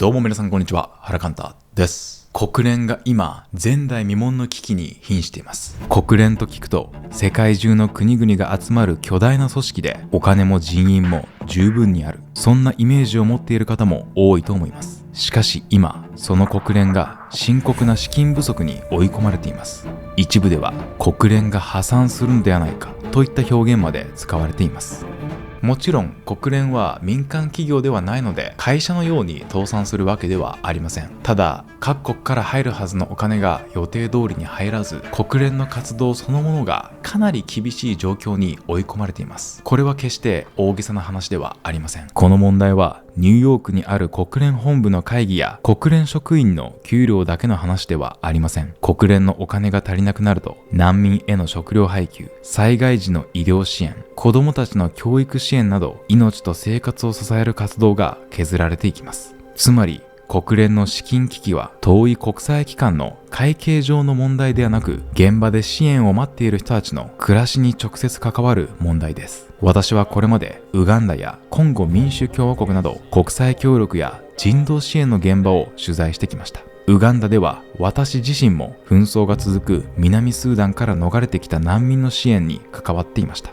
どうも皆さんこんにちは、原寛太です。国連が今、前代未聞の危機に瀕しています。国連と聞くと、世界中の国々が集まる巨大な組織で、お金も人員も十分にある。そんなイメージを持っている方も多いと思います。しかし今、その国連が深刻な資金不足に追い込まれています。一部では、国連が破産するのではないか、といった表現まで使われています。もちろん国連は民間企業ではないので会社のように倒産するわけではありません。ただ各国から入るはずのお金が予定通りに入らず、国連の活動そのものがかなり厳しい状況に追い込まれています。これは決して大げさな話ではありません。この問題はニューヨークにある国連本部の会議や国連職員の給料だけの話ではありません。国連のお金が足りなくなると、難民への食料配給、災害時の医療支援、子どもたちの教育支援など、命と生活を支える活動が削られていきます。つまり国連の資金危機は遠い国際機関の会計上の問題ではなく、現場で支援を待っている人たちの暮らしに直接関わる問題です。私はこれまでウガンダやコンゴ民主共和国など国際協力や人道支援の現場を取材してきました。ウガンダでは私自身も紛争が続く南スーダンから逃れてきた難民の支援に関わっていました。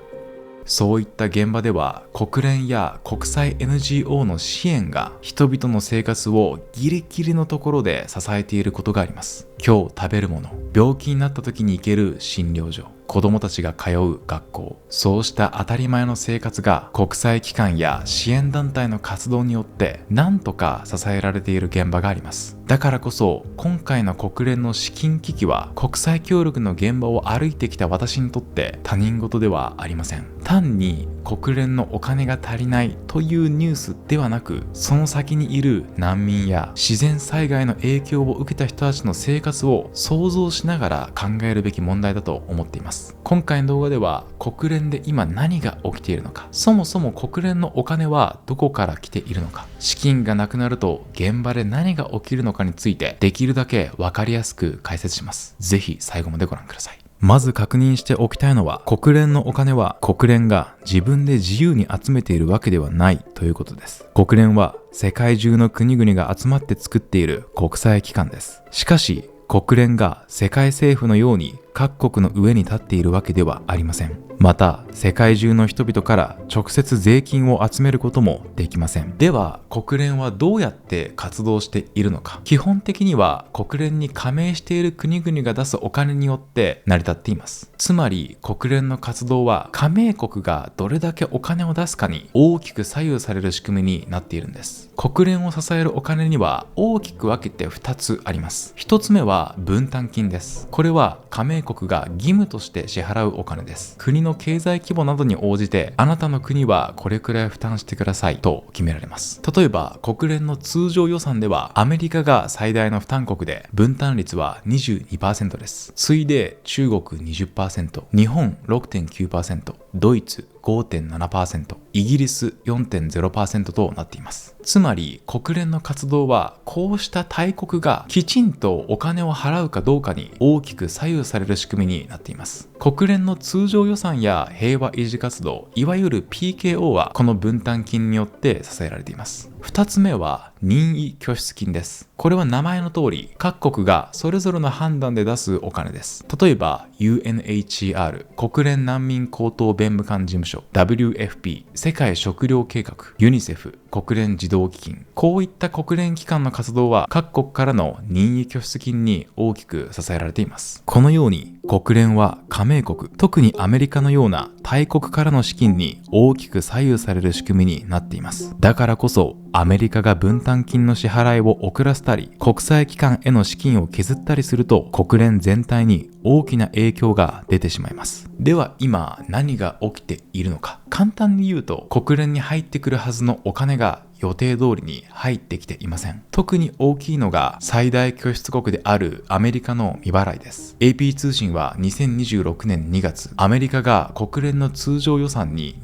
そういった現場では国連や国際 NGO の支援が人々の生活をギリギリのところで支えていることがあります。今日食べるもの、病気になった時に行ける診療所、子供たちが通う学校、そうした当たり前の生活が国際機関や支援団体の活動によって何とか支えられている現場があります。だからこそ今回の国連の資金危機は国際協力の現場を歩いてきた私にとって他人事ではありません。単に国連のお金が足りないというニュースではなく、その先にいる難民や自然災害の影響を受けた人たちの生活を想像しながら考えるべき問題だと思っています。今回の動画では国連で今何が起きているのか、そもそも国連のお金はどこから来ているのか、資金がなくなると現場で何が起きるのかについてできるだけ分かりやすく解説します。ぜひ最後までご覧ください。まず確認しておきたいのは、国連のお金は国連が自分で自由に集めているわけではないということです。国連は世界中の国々が集まって作っている国際機関です。しかし国連が世界政府のように各国の上に立っているわけではありません。また世界中の人々から直接税金を集めることもできません。では国連はどうやって活動しているのか。基本的には国連に加盟している国々が出すお金によって成り立っています。つまり国連の活動は加盟国がどれだけお金を出すかに大きく左右される仕組みになっているんです。国連を支えるお金には大きく分けて2つあります。1つ目は分担金です。これは加盟国が義務として支払うお金です。国の経済規模などに応じて、あなたの国はこれくらい負担してくださいと決められます。例えば国連の通常予算ではアメリカが最大の負担国で分担率は 22% です。次いで中国 20%、日本 6.9%、ドイツ 5.7%、イギリス 4.0% となっています。つまり国連の活動はこうした大国がきちんとお金を払うかどうかに大きく左右される仕組みになっています。国連の通常予算や平和維持活動、いわゆる PKO はこの分担金によって支えられています。2つ目は任意拠出金です。これは名前の通り各国がそれぞれの判断で出すお金です。例えば UNHCR 国連難民高等弁務官事務所、 WFP 世界食糧計画、ユニセフ国連児童基金、こういった国連機関の活動は各国からの任意拠出金に大きく支えられています。このように国連は加盟国、特にアメリカのような大国からの資金に大きく左右される仕組みになっています。だからこそアメリカが分担金の支払いを遅らせたり、国際機関への資金を削ったりすると、国連全体に大きな影響が出てしまいます。では今何が起きているのか。簡単に言うと、国連に入ってくるはずのお金が予定通りに入ってきていません。特に大きいのが最大拠出国であるアメリカの未払いです。 AP 通信は2026年2月、アメリカが国連の通常予算に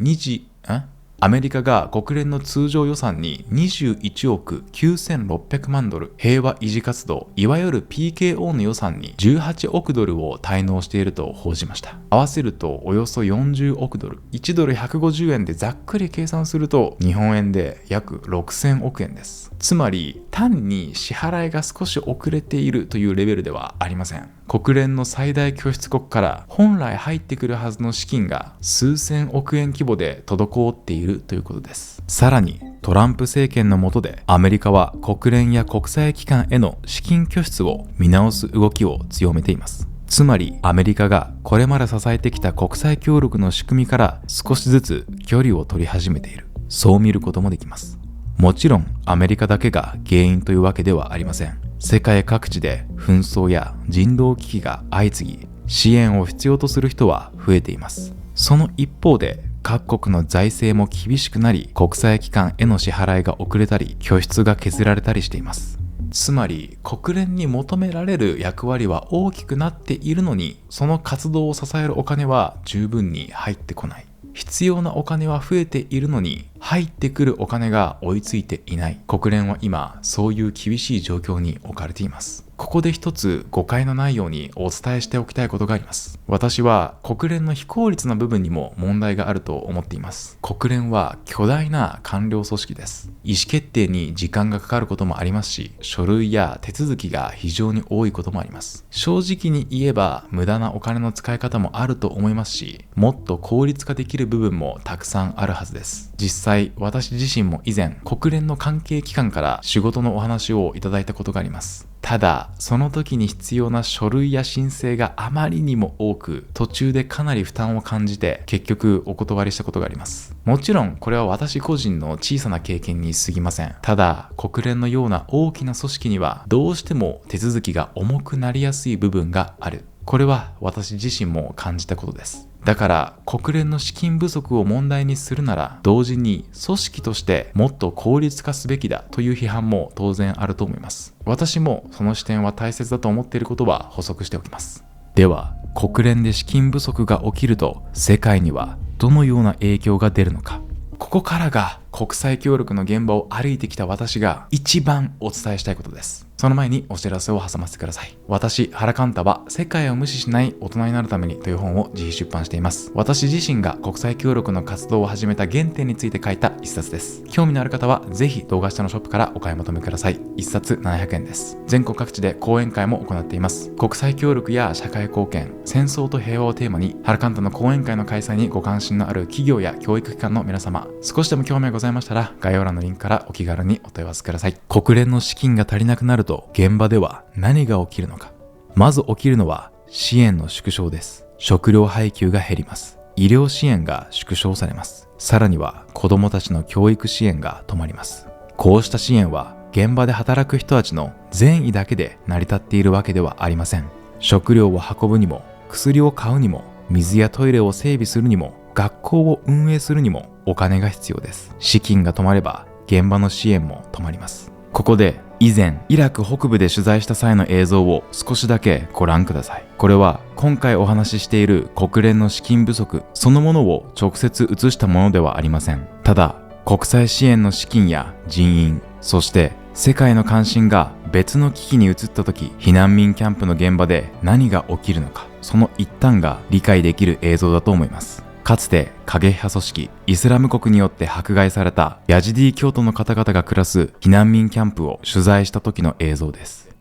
アメリカが国連の通常予算に21億9600万ドル、平和維持活動、いわゆる PKO の予算に18億ドルを滞納していると報じました。合わせるとおよそ40億ドル、1ドル150円でざっくり計算すると日本円で約6000億円です。つまり単に支払いが少し遅れているというレベルではありません。国連の最大拠出国から本来入ってくるはずの資金が数千億円規模で滞っているということです。さらにトランプ政権の下でアメリカは国連や国際機関への資金拠出を見直す動きを強めています。つまりアメリカがこれまで支えてきた国際協力の仕組みから少しずつ距離を取り始めている、そう見ることもできます。もちろんアメリカだけが原因というわけではありません。世界各地で紛争や人道危機が相次ぎ、支援を必要とする人は増えています。その一方で各国の財政も厳しくなり、国際機関への支払いが遅れたり、拠出が削られたりしています。つまり国連に求められる役割は大きくなっているのに、その活動を支えるお金は十分に入ってこない。必要なお金は増えているのに、入ってくるお金が追いついていない。国連は今そういう厳しい状況に置かれています。ここで一つ誤解のないようにお伝えしておきたいことがあります。私は国連の非効率な部分にも問題があると思っています。国連は巨大な官僚組織です。意思決定に時間がかかることもありますし、書類や手続きが非常に多いこともあります。正直に言えば無駄なお金の使い方もあると思いますし、もっと効率化できる部分もたくさんあるはずです。実際私自身も以前国連の関係機関から仕事のお話をいただいたことがあります。ただその時に必要な書類や申請があまりにも多く、途中でかなり負担を感じて結局お断りしたことがあります。もちろんこれは私個人の小さな経験に過ぎません。ただ国連のような大きな組織にはどうしても手続きが重くなりやすい部分がある。これは私自身も感じたことです。だから国連の資金不足を問題にするなら、同時に組織としてもっと効率化すべきだという批判も当然あると思います。私もその視点は大切だと思っていることは補足しておきます。では国連で資金不足が起きると世界にはどのような影響が出るのか。ここからが国際協力の現場を歩いてきた私が一番お伝えしたいことです。その前にお知らせを挟ませてください。私、原寛太は世界を無視しない大人になるためにという本を自費出版しています。私自身が国際協力の活動を始めた原点について書いた一冊です。興味のある方はぜひ動画下のショップからお買い求めください。一冊700円です。全国各地で講演会も行っています。国際協力や社会貢献、戦争と平和をテーマに原寛太の講演会の開催にご関心のある企業や教育機関の皆様、少しでも興味がございましたら概要欄のリンクからお気軽にお問い合わせください。国連の資金が足りなくなると現場では何が起きるのか。まず起きるのは支援の縮小です。食料配給が減ります。医療支援が縮小されます。さらには子どもたちの教育支援が止まります。こうした支援は現場で働く人たちの善意だけで成り立っているわけではありません。食料を運ぶにも、薬を買うにも、水やトイレを整備するにも、学校を運営するにもお金が必要です。資金が止まれば現場の支援も止まります。ここで以前イラク北部で取材した際の映像を少しだけご覧ください。これは今回お話ししている国連の資金不足そのものを直接映したものではありません。ただ国際支援の資金や人員、そして世界の関心が別の危機に移った時、避難民キャンプの現場で何が起きるのか、その一端が理解できる映像だと思います。かつて過激派組織イスラム国によって迫害されたヤジディ教徒の方々が暮らす避難民キャンプを取材した時の映像です。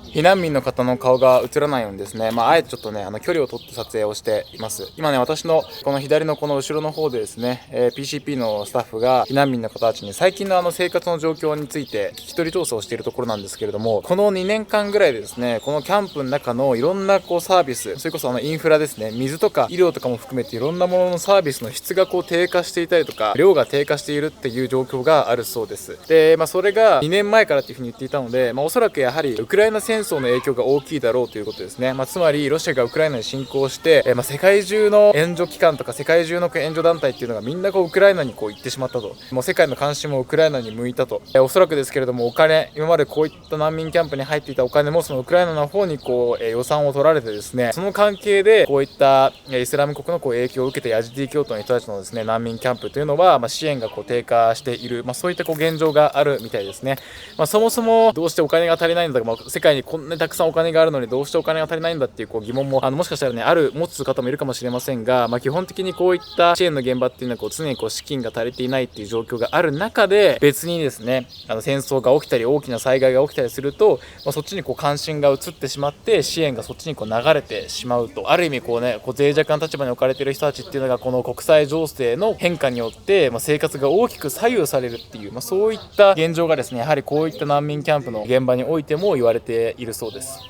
避難民の方の顔が映らないようにですね、あえてちょっとね、距離を取って撮影をしています。今ね、私のこの左のこの後ろの方でですね、PCP のスタッフが避難民の方たちに最近の生活の状況について聞き取り調査をしているところなんですけれども、この2年間ぐらいでですね、このキャンプの中のいろんなサービス、それこそインフラですね、水とか医療とかも含めていろんなもののサービスの質が低下していたりとか、量が低下しているっていう状況があるそうです。で、それが2年前からっていうふうに言っていたので、おそらくやはりウクライナ戦争争の影響が大きいだろうということですね。つまりロシアがウクライナに侵攻して、世界中の援助機関とか世界中の援助団体っていうのがみんなウクライナに行ってしまったと。もう世界の関心もウクライナに向いたと。おそらくですけれども、お金、今までこういった難民キャンプに入っていたお金もそのウクライナの方に予算を取られてですね、その関係でこういったイスラム国の影響を受けてヤジディ教徒の人たちのですね難民キャンプというのは、支援が低下している、そういった現状があるみたいですね。そもそもどうしてお金が足りないんだか、世界にこんなにたくさんお金があるのにどうしてお金が足りないんだっていう疑問ももしかしたらね持つ方もいるかもしれませんが、基本的にこういった支援の現場っていうのは常に資金が足りていないっていう状況がある中で、別にですね戦争が起きたり大きな災害が起きたりすると、そっちに関心が移ってしまって支援がそっちに流れてしまうと、ある意味脆弱な立場に置かれている人たちっていうのがこの国際情勢の変化によって、生活が大きく左右されるっていう、そういった現状がですねやはりこういった難民キャンプの現場においても言われているそうです。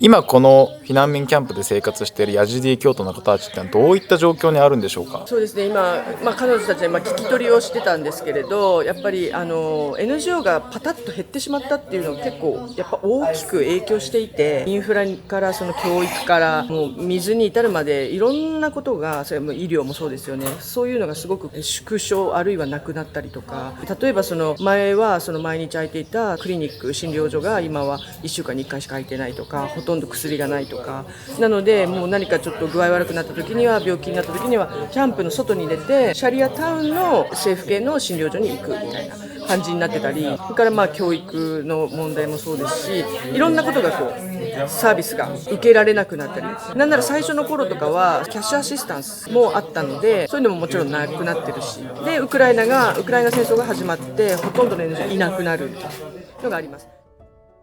今この避難民キャンプで生活しているヤジディ教徒の方たちってどういった状況にあるんでしょうか。そうですね、今、彼女たちは聞き取りをしてたんですけれど、やっぱりNGO がパタッと減ってしまったっていうのが結構やっぱ大きく影響していて、インフラからその教育からもう水に至るまでいろんなことが、それも医療もそうですよね、そういうのがすごく縮小あるいはなくなったりとか、例えば前は毎日空いていたクリニック診療所が今は1週間に1回しか空いてないとか、ほとんど薬がないとか、なのでもう何かちょっと具合悪くなった時には、病気になった時にはキャンプの外に出てシャリアタウンの政府系の診療所に行くみたいな感じになってたり、それから教育の問題もそうですし、いろんなことがサービスが受けられなくなったり、なんなら最初の頃とかはキャッシュアシスタンスもあったので、そういうのももちろんなくなってるし、でウクライナ戦争が始まってほとんどの NGO いなくなるのがあります。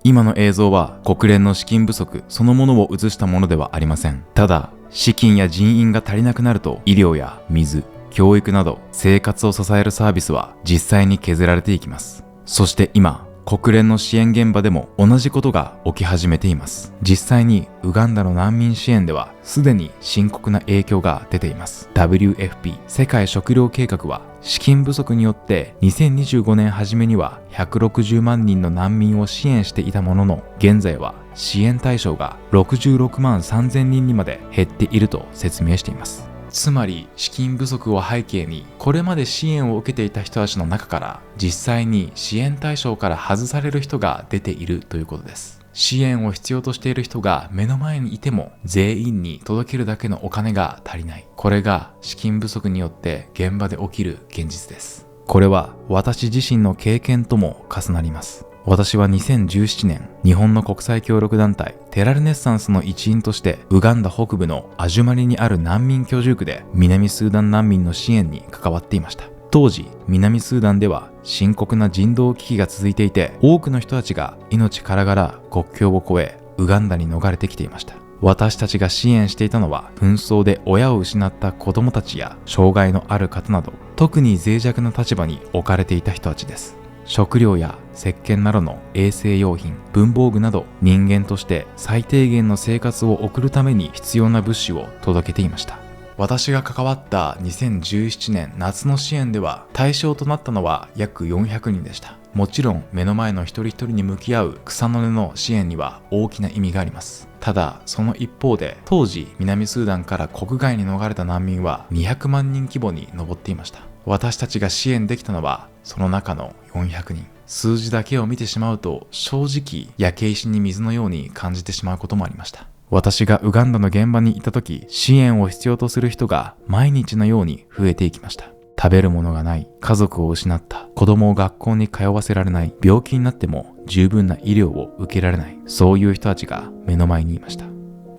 今の映像は国連の資金不足そのものを映したものではありません。ただ資金や人員が足りなくなると、医療や水、教育など生活を支えるサービスは実際に削られていきます。そして今国連の支援現場でも同じことが起き始めています。実際にウガンダの難民支援ではすでに深刻な影響が出ています。 WFP 世界食糧計画は資金不足によって2025年初めには160万人の難民を支援していたものの、現在は支援対象が66万3000人にまで減っていると説明しています。つまり資金不足を背景に、これまで支援を受けていた人たちの中から実際に支援対象から外される人が出ているということです。支援を必要としている人が目の前にいても全員に届けるだけのお金が足りない。これが資金不足によって現場で起きる現実です。これは私自身の経験とも重なります。私は2017年、日本の国際協力団体テラルネッサンスの一員としてウガンダ北部のアジュマリにある難民居住区で南スーダン難民の支援に関わっていました。当時、南スーダンでは深刻な人道危機が続いていて、多くの人たちが命からがら国境を越えウガンダに逃れてきていました。私たちが支援していたのは、紛争で親を失った子供たちや障害のある方など、特に脆弱な立場に置かれていた人たちです。食料や石鹸などの衛生用品、文房具など人間として最低限の生活を送るために必要な物資を届けていました。私が関わった2017年夏の支援では、対象となったのは約400人でした。もちろん目の前の一人一人に向き合う草の根の支援には大きな意味があります。ただその一方で、当時南スーダンから国外に逃れた難民は200万人規模に上っていました。私たちが支援できたのはその中の400人。数字だけを見てしまうと、正直焼け石に水のように感じてしまうこともありました。私がウガンダの現場にいた時、支援を必要とする人が毎日のように増えていきました。食べるものがない、家族を失った、子供を学校に通わせられない、病気になっても十分な医療を受けられない、そういう人たちが目の前にいました。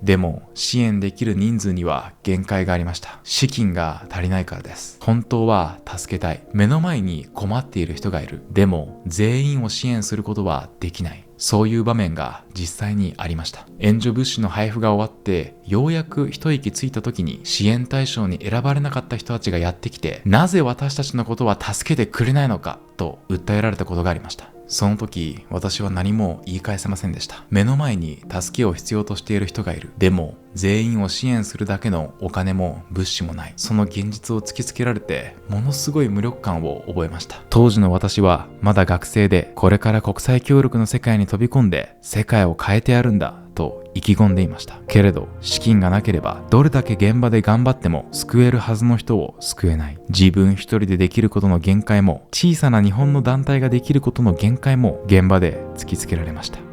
でも支援できる人数には限界がありました。資金が足りないからです。本当は助けたい。目の前に困っている人がいる。でも全員を支援することはできない。そういう場面が実際にありました。援助物資の配布が終わって、ようやく一息ついた時に支援対象に選ばれなかった人たちがやってきて、なぜ私たちのことは助けてくれないのかと訴えられたことがありました。その時、私は何も言い返せませんでした。目の前に助けを必要としている人がいる。でも、全員を支援するだけのお金も物資もない。その現実を突きつけられて、ものすごい無力感を覚えました。当時の私は、まだ学生で、これから国際協力の世界に飛び込んで、世界を変えてやるんだ。と意気込んでいました。けれど資金がなければどれだけ現場で頑張っても救えるはずの人を救えない。自分一人でできることの限界も小さな日本の団体ができることの限界も現場で突きつけられました。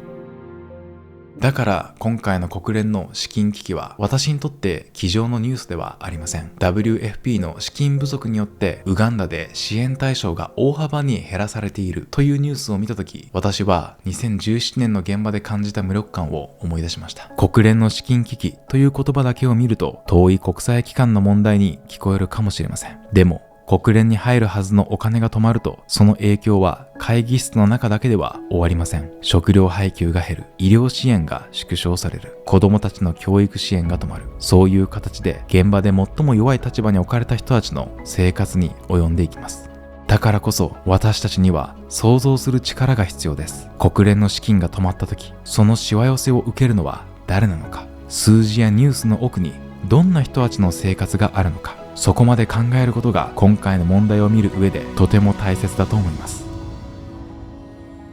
だから今回の国連の資金危機は私にとって机上のニュースではありません。 WFP の資金不足によってウガンダで支援対象が大幅に減らされているというニュースを見たとき、私は2017年の現場で感じた無力感を思い出しました。国連の資金危機という言葉だけを見ると遠い国際機関の問題に聞こえるかもしれません。でも国連に入るはずのお金が止まると、その影響は会議室の中だけでは終わりません。食料配給が減る、医療支援が縮小される、子供たちの教育支援が止まる。そういう形で現場で最も弱い立場に置かれた人たちの生活に及んでいきます。だからこそ私たちには想像する力が必要です。国連の資金が止まった時、そのしわ寄せを受けるのは誰なのか。数字やニュースの奥にどんな人たちの生活があるのか。そこまで考えることが今回の問題を見る上でとても大切だと思います。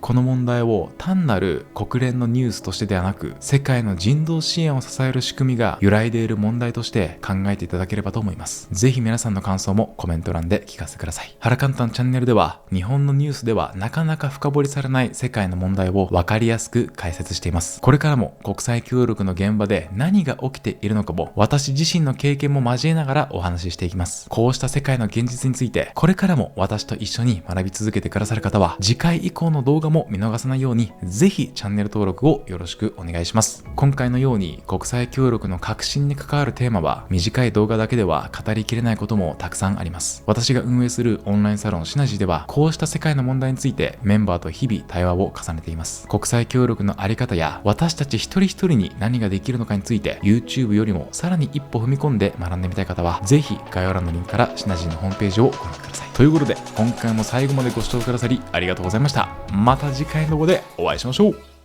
この問題を単なる国連のニュースとしてではなく、世界の人道支援を支える仕組みが揺らいでいる問題として考えていただければと思います。ぜひ皆さんの感想もコメント欄で聞かせてください。原簡単チャンネルでは日本のニュースではなかなか深掘りされない世界の問題を分かりやすく解説しています。これからも国際協力の現場で何が起きているのかも私自身の経験も交えながらお話ししていきます。こうした世界の現実についてこれからも私と一緒に学び続けてくださる方は次回以降の動画も見逃さないようにぜひチャンネル登録をよろしくお願いします。今回のように国際協力の革新に関わるテーマは短い動画だけでは語りきれないこともたくさんあります。私が運営するオンラインサロンシナジーではこうした世界の問題についてメンバーと日々対話を重ねています。国際協力のあり方や私たち一人一人に何ができるのかについて YouTube よりもさらに一歩踏み込んで学んでみたい方はぜひ概要欄のリンクからシナジーのホームページをご覧ください。ということで今回も最後までご視聴くださりありがとうございました。また次回の動画でお会いしましょう。